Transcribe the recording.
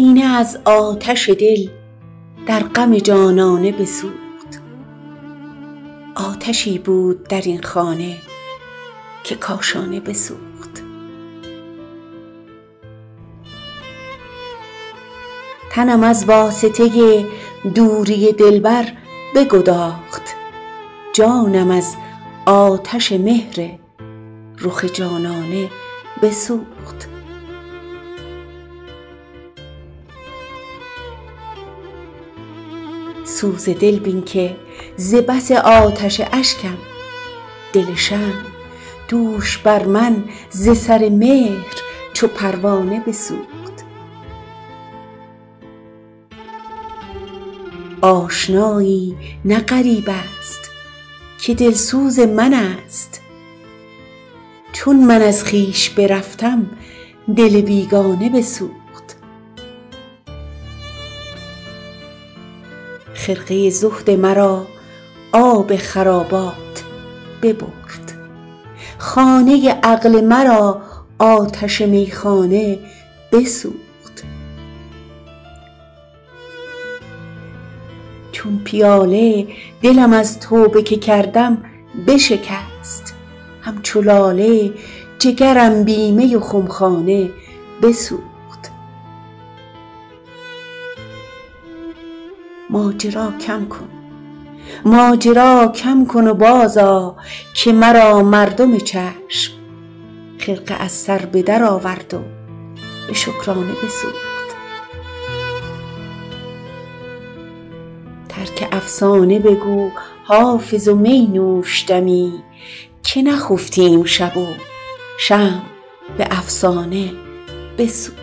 سینه از آتش دل در غم جانانه بسوخت. آتشی بود در این خانه که کاشانه بسوخت. تنم از واسطه دوری دلبر بگداخت، جانم از آتش مهر رخ جانانه بسوخت. سوز دل بین که ز بس آتش اشکم دل شمع دوش بر من ز سر مهر چو پروانه بسوخت. آشنایی نه غریب است که دلسوز من است، چون من از خویش برفتم دل بیگانه بسوخت. خرقه زهد مرا آب خرابات ببرد، خانه عقل مرا آتش میخانه بسوخت. چون پیاله دلم از توبه که کردم بشکست، همچو لاله جگرم بی می و خمخانه بسوخت. ماجرا کم کن، ماجرا کم کن و بازآ که مرا مردم چشم خرقه از سر به در آورد و به شکرانه بسوخت. ترک افسانه بگو حافظ و می نوش دمی، که نخفتیم شب و شمع به افسانه بسوخت.